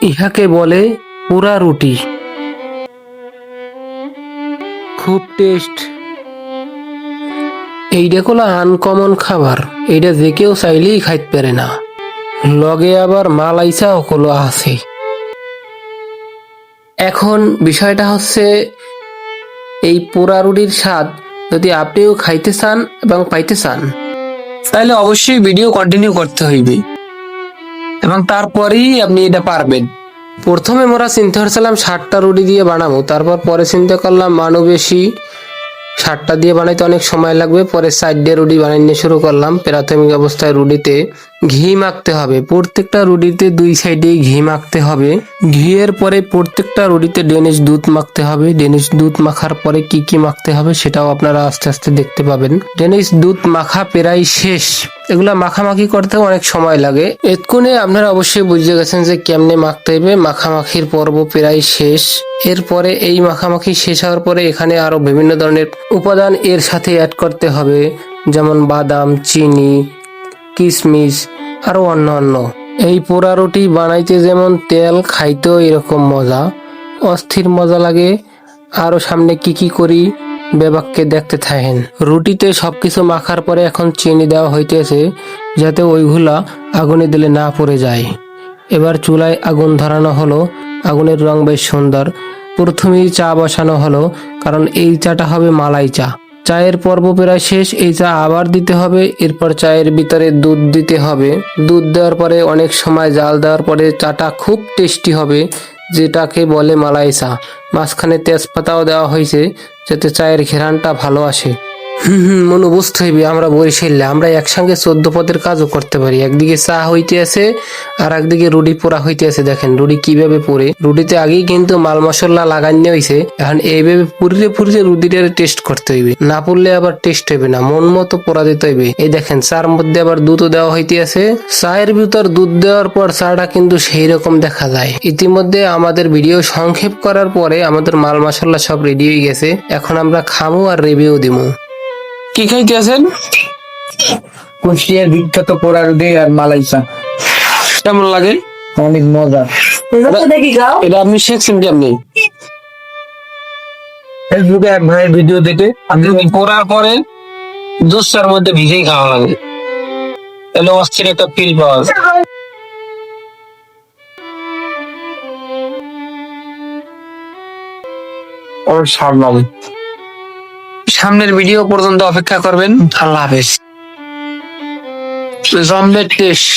ইহাকে বলে পোড়া রুটি। খুব টেস্ট। এইটা হলো আনকমন খাবার, এইটা যে কেউ চাইলেই খাইতে পারে না। লগে আবার মালাইচা হলো আছে। এখন বিষয়টা হচ্ছে, এই পোড়া রুটির স্বাদ যদি আপনিও খাইতে চান এবং পাইতে চান, তাহলে অবশ্যই ভিডিও কন্টিনিউ করতে হইবে এবং তারপরেই আপনি এটা পারবেন। প্রথমে মোরা চিন্তা করছিলাম 60টা রুটি দিয়ে বানাবো, তারপর পরে চিন্তা করলাম মানুষ বেশি, 60টা দিয়ে বানাইতে অনেক সময় লাগবে। পরে 4টে রুটি বানাইতে শুরু করলাম। প্রাথমিক অবস্থায় রুটিতে ঘি মাখতে হবে, প্রত্যেকটা রুটিতে 2 সাইডেই ঘি মাখতে হবে। ঘিয়ের পরে প্রত্যেকটা রুটিতে ডেনিশ দুধ মাখতে হবে। ডেনিশ দুধ মাখার পরে কি কি মাখতে হবে সেটাও আপনারা আস্তে আস্তে দেখতে পাবেন। ডেনিশ দুধ মাখা প্রায় শেষ। এগুলা মাখামাখি করতে অনেক সময় লাগে। এতক্ষণে আপনারা অবশ্যই বুঝে গেছেন যে কেমনে মাখতে হবে। মাখামাখির পর্ব প্রায় শেষ। এরপরে এই মাখামাখি শেষ হওয়ার পরে এখানে আরো বিভিন্ন ধরনের উপাদান এর সাথে অ্যাড করতে হবে, যেমন বাদাম, চিনি, কিশমিশ, আরো অন্যান্য। এই পোড়া রুটি বানাইতে যেমন তেল, খাইতেও এরকম মজা, অস্থির মজা লাগে। আরো সামনে কি কি করি বেবাককে দেখতে থাকেন। রুটিতে সবকিছু মাখার পরে এখন চিনি দেওয়া হইতেছে, যাতে ওইগুলা আগুনে দিলে না পড়ে যায়। এবার চুলায় আগুন ধরানো হলো। আগুনের রং বেশ সুন্দর। প্রথমেই চা বসানো হলো, কারণ এই চাটা হবে মালাই চা। চায়ের পর্ব প্রায় শেষ। এই চা আবার দিতে হবে। এরপর চায়ের ভিতরে দুধ দিতে হবে। দুধ দেওয়ার পরে অনেক সময় জাল দেওয়ার পরে চাটা খুব টেস্টি হবে, যেটাকে বলে মালাই চা। মাঝখানে তেজপাতাও দেওয়া হয়েছে, যাতে চায়ের ঘেরানটা ভালো আসে। মনে বুঝতে হইবে আমরা বরিশালে, আমরা একসঙ্গে 14 পদের কাজও করতে পারি। একদিকে চা হইতে আছে আর একদিকে রুটি পোড়া হইতে আছে। দেখেন রুটি কিভাবে পোড়ে। রুটিতে আগেই কিন্তু মাল মশলা লাগানো হয়েছে। এখন এইভাবে পুড়িয়ে পুড়িয়ে রুটিটার টেস্ট করতে হইবে, না পুড়লে আবার টেস্ট হইবে না, মন মতো পোড়া দিতে হইবে। এই দেখেন চার মধ্যে আবার দুধও দেওয়া হইতে আছে। চায়ের ভিতর দুধ দেওয়ার পর চাটা কিন্তু সেই রকম দেখা যায়। ইতিমধ্যে আমাদের ভিডিও সংক্ষেপ করার পরে আমাদের মাল মশলা সব রেডি হয়ে গেছে। এখন আমরা খামু আর রিভিউ দিমু। কি খাইতে আছেন? কুষ্টিয়ার বিখ্যাত পোড়া রুটি আর মালাই চা। কেমন লাগে? অনেক মজা। এটা আপনি শিখছেন কেমনি? ফেসবুকে এক ভাইয়ের ভিডিও দেখে আপনি পোড়ার পরে দুধটার মধ্যে ভিজেই খাওয়া লাগে, তাহলে অস্থির একটা ফিল পাওয়া যায়। ওর স্বাদ লাগে। সামনের ভিডিও পর্যন্ত অপেক্ষা করবেন। আল্লাহ হাফেজ। জম্বের টেস্ট।